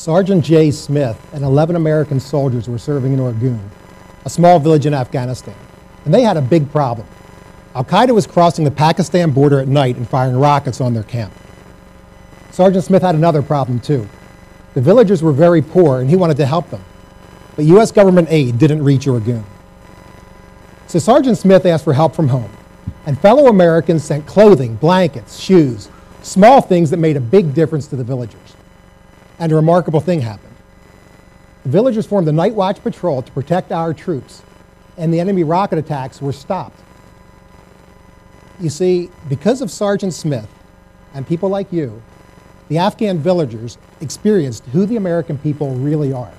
Sergeant Jay Smith and 11 American soldiers were serving in Ogun, a small village in Afghanistan, and they had a big problem. Al-Qaeda was crossing the Pakistan border at night and firing rockets on their camp. Sergeant Smith had another problem too. The villagers were very poor and he wanted to help them, but U.S. government aid didn't reach Ogun. So Sergeant Smith asked for help from home, and fellow Americans sent clothing, blankets, shoes, small things that made a big difference to the villagers. And a remarkable thing happened. The villagers formed a night watch patrol to protect our troops, and the enemy rocket attacks were stopped. You see, because of Sergeant Smith and people like you, the Afghan villagers experienced who the American people really are.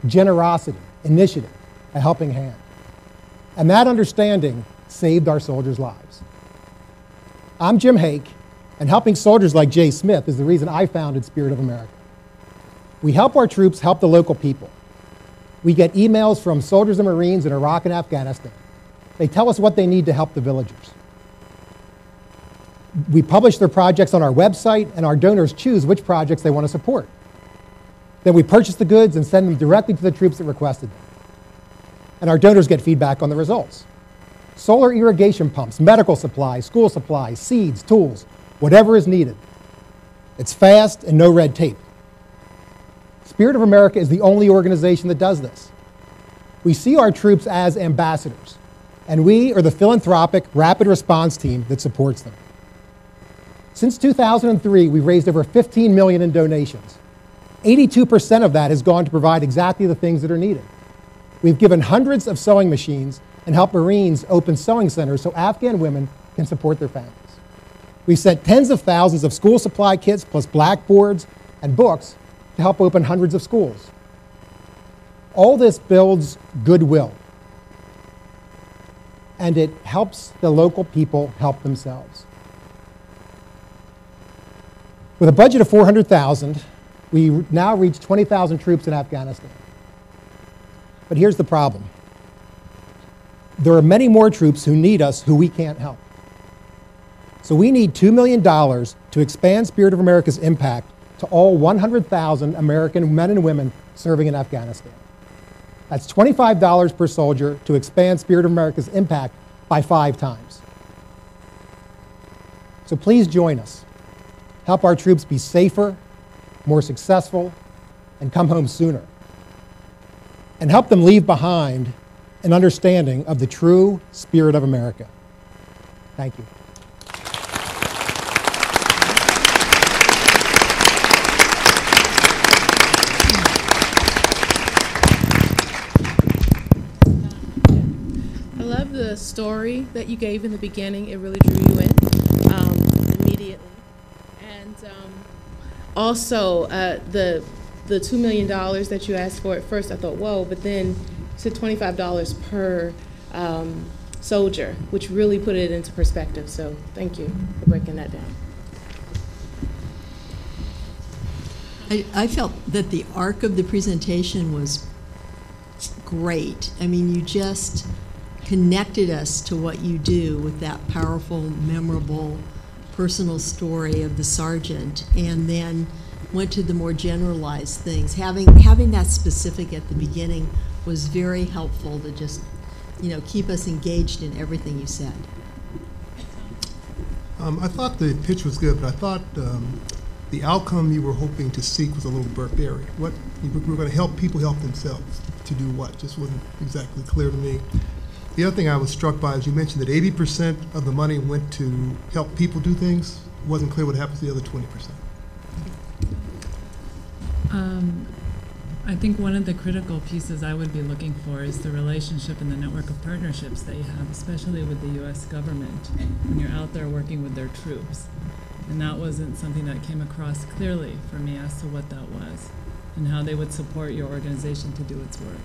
Generosity, initiative, a helping hand. And that understanding saved our soldiers' lives. I'm Jim Hake, and helping soldiers like Jay Smith is the reason I founded Spirit of America. We help our troops help the local people. We get emails from soldiers and Marines in Iraq and Afghanistan. They tell us what they need to help the villagers. We publish their projects on our website, and our donors choose which projects they want to support. Then we purchase the goods and send them directly to the troops that requested them. And our donors get feedback on the results. Solar irrigation pumps, medical supplies, school supplies, seeds, tools, whatever is needed. It's fast and no red tape. Spirit of America is the only organization that does this. We see our troops as ambassadors, and we are the philanthropic rapid response team that supports them. Since 2003, we've raised over $15 million in donations. 82% of that has gone to provide exactly the things that are needed. We've given hundreds of sewing machines and helped Marines open sewing centers so Afghan women can support their families. We've sent tens of thousands of school supply kits plus blackboards and books to help open hundreds of schools. All this builds goodwill, and it helps the local people help themselves. With a budget of $400,000, we now reach 20,000 troops in Afghanistan. But here's the problem. There are many more troops who need us who we can't help. So we need $2 million to expand Spirit of America's impact to all 100,000 American men and women serving in Afghanistan. That's $25 per soldier to expand Spirit of America's impact by 5 times. So please join us. Help our troops be safer, more successful, and come home sooner. And help them leave behind an understanding of the true Spirit of America. Thank you. I love the story that you gave in the beginning. It really drew you in immediately. And also the $2 million that you asked for at first, I thought, whoa, but then to $25 per soldier, which really put it into perspective. So thank you for breaking that down. I felt that the arc of the presentation was great. I mean, you just connected us to what you do with that powerful, memorable, personal story of the sergeant, and then went to the more generalized things. Having that specific at the beginning was very helpful to just, keep us engaged in everything you said. I thought the pitch was good, but I thought the outcome you were hoping to seek was a little barbaric. What you were going to help people help themselves to do what? Just wasn't exactly clear to me. The other thing I was struck by is you mentioned that 80% of the money went to help people do things. It wasn't clear what happens to the other 20%. I think one of the critical pieces I would be looking for is the relationship and the network of partnerships that you have, especially with the U.S. government when you're out there working with their troops. And that wasn't something that came across clearly for me as to what that was and how they would support your organization to do its work.